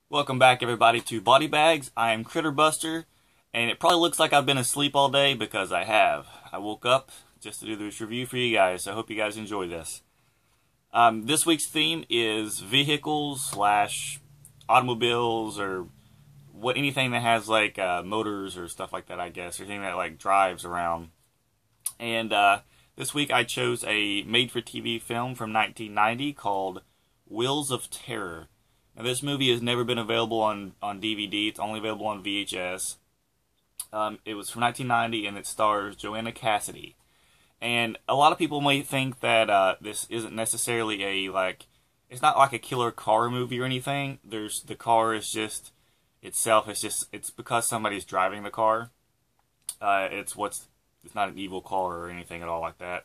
Welcome back, everybody, to Body Bags. I am Critterbuster, and it probably looks like I've been asleep all day because I have. I woke up just to do this review for you guys, so I hope you guys enjoy this. This week's theme is vehicles slash automobiles or anything that has like motors or stuff like that, I guess, or anything that like drives around. And this week I chose a made-for-TV film from 1990 called Wheels of Terror. Now, this movie has never been available on DVD. It's only available on VHS. It was from 1990, and it stars Joanna Cassidy. And a lot of people may think that this isn't necessarily it's not like a killer car movie or anything. The car is just itself. It's because somebody's driving the car. It's not an evil car or anything at all like that.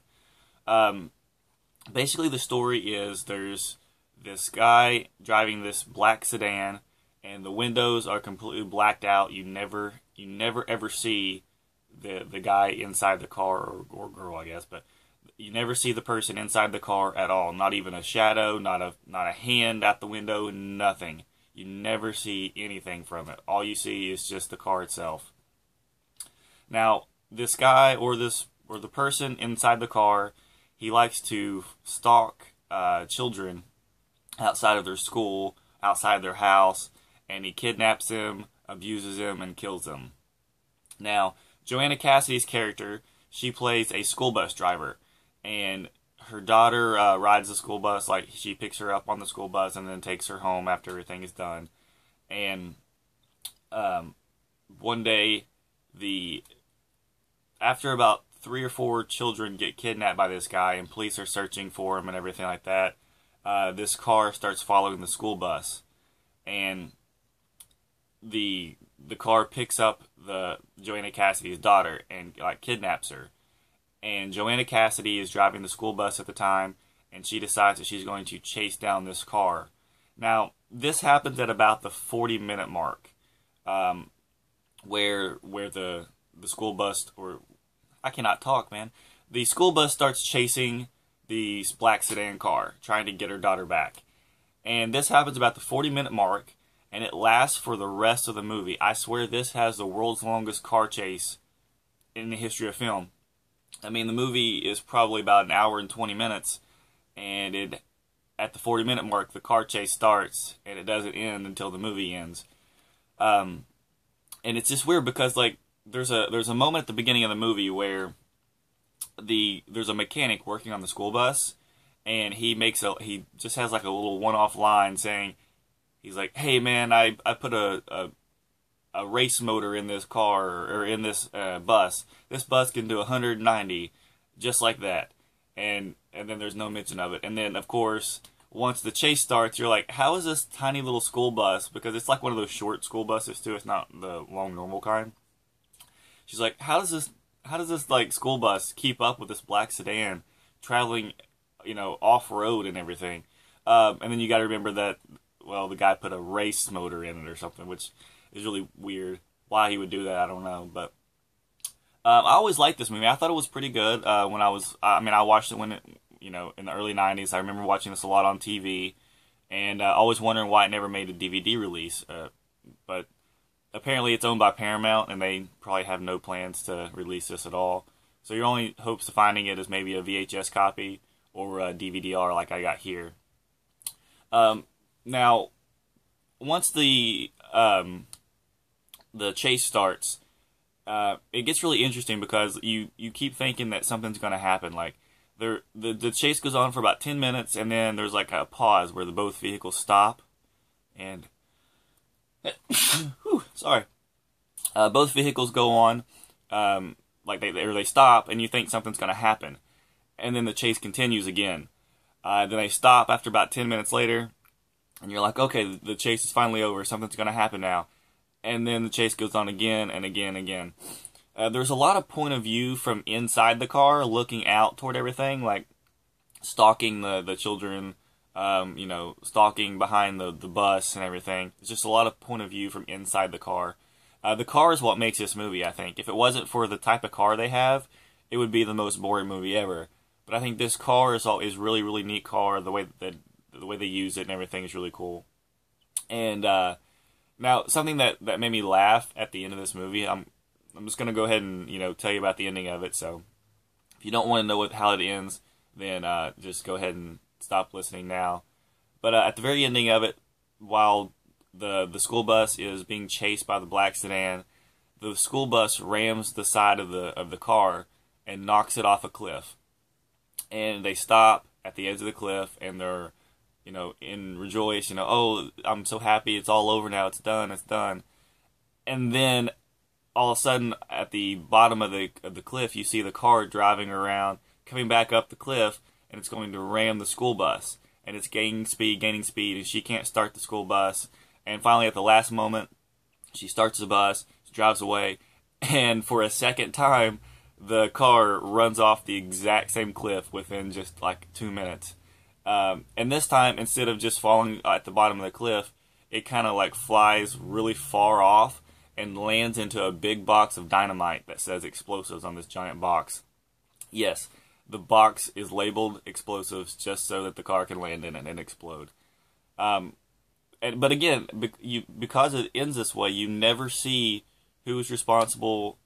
Basically, the story is there's this guy driving this black sedan, and the windows are completely blacked out. You never ever see the guy inside the car, or girl, I guess, but you never see the person inside the car at all. Not even a shadow, not a hand out the window, nothing. You never see anything from it. All you see is just the car itself. Now, this guy or the person inside the car, he likes to stalk children outside of their school, outside their house, and he kidnaps them, abuses them, and kills them. Now, Joanna Cassidy's character, she plays a school bus driver, and her daughter rides the school bus. Like, she picks her up on the school bus and then takes her home after everything is done. And one day, after about 3 or 4 children get kidnapped by this guy, and police are searching for him and everything like that, this car starts following the school bus, and the car picks up the Joanna Cassidy's daughter and kidnaps her. And Joanna Cassidy is driving the school bus at the time, and she decides that she's going to chase down this car. Now, this happens at about the 40-minute mark, where the school bus, or I cannot talk, man. The school bus starts chasing the black sedan car, trying to get her daughter back. And this happens about the 40-minute mark, and it lasts for the rest of the movie. I swear this has the world's longest car chase in the history of film. I mean, the movie is probably about an hour and 20 minutes, and at the 40-minute mark, the car chase starts, and it doesn't end until the movie ends. And it's just weird because, there's a moment at the beginning of the movie where there's a mechanic working on the school bus, and he just has like a little one-off line saying, he's like, "Hey man, I put a race motor in this car, or in this bus. This bus can do 190, just like that." And then there's no mention of it. And then of course, once the chase starts, you're like, how is this tiny little school bus, because it's like one of those short school buses too, it's not the long normal kind. She's like, how does this school bus keep up with this black sedan traveling, off-road and everything? And then you got to remember that, well, the guy put a race motor in it or something, which is really weird. Why he would do that, I don't know. But I always liked this movie. I thought it was pretty good I watched it when it, in the early 90s. I remember watching this a lot on TV, and always wondering why it never made a DVD release. But apparently it's owned by Paramount, and they probably have no plans to release this at all. So your only hopes of finding it is maybe a VHS copy or a DVD-R like I got here. Now, once the chase starts, it gets really interesting because you keep thinking that something's going to happen. Like, the chase goes on for about 10 minutes, and then there's like a pause where both vehicles stop, and sorry. Both vehicles go on, they stop, and you think something's going to happen. And then the chase continues again. Then they stop after about 10 minutes later, and you're like, okay, the chase is finally over, something's going to happen now. And then the chase goes on again and again and again. There's a lot of point of view from inside the car, looking out toward everything, like stalking the children, stalking behind the bus and everything. It's just a lot of point of view from inside the car. The car is what makes this movie, I think. If it wasn't for the type of car they have, it would be the most boring movie ever. But I think this car is really neat car. The way they use it and everything is really cool. And Now, something that made me laugh at the end of this movie, I'm just gonna go ahead and tell you about the ending of it. So if you don't want to know how it ends, then just go ahead and stop listening now. But at the very ending of it, while the school bus is being chased by the black sedan, the school bus rams the side of the car and knocks it off a cliff. And they stop at the edge of the cliff, and they're in rejoice. Oh, I'm so happy, it's all over now, it's done, it's done. And then all of a sudden, at the bottom of the cliff, you see the car driving around, coming back up the cliff, and it's going to ram the school bus. And it's gaining speed, and she can't start the school bus. And finally, at the last moment, she starts the bus, drives away, and for a second time, the car runs off the exact same cliff within just like 2 minutes. And this time, instead of just falling at the bottom of the cliff, it kind of like flies really far off and lands into a big box of dynamite that says explosives on this giant box. Yes, the box is labeled explosives just so that the car can land in it and explode. But again, because it ends this way, you never see who is responsible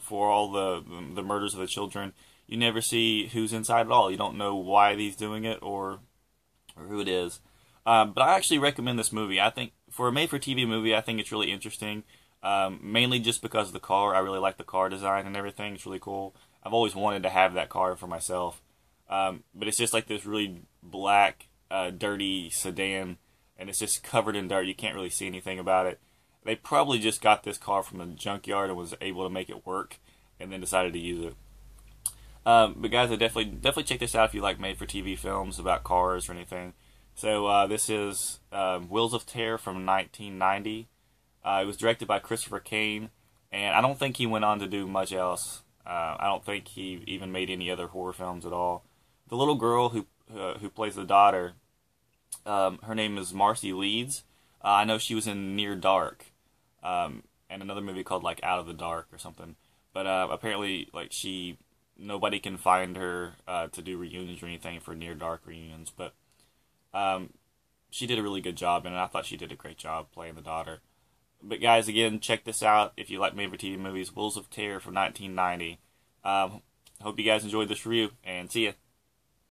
for all the murders of the children. You never see who's inside at all. You don't know why he's doing it or who it is. But I actually recommend this movie. I think for a made-for-TV movie, I think it's really interesting. Mainly just because of the car. I really like the car design and everything. It's really cool. I've always wanted to have that car for myself. But it's just like this really black, dirty sedan, and it's just covered in dirt. You can't really see anything about it. They probably just got this car from a junkyard and was able to make it work, and then decided to use it. But guys, I definitely check this out if you like made-for-TV films about cars or anything. So this is Wheels of Terror from 1990. It was directed by Christopher Kane, and I don't think he went on to do much else. I don't think he even made any other horror films at all. The little girl who plays the daughter, her name is Marcy Leeds. I know she was in Near Dark, and another movie called like Out of the Dark or something. But apparently, like nobody can find her to do reunions or anything for Near Dark reunions. But she did a really good job, and I thought she did a great job playing the daughter. But guys, again, check this out if you like made-for-TV movies. Wheels of Terror from 1990. Hope you guys enjoyed this review, and see ya.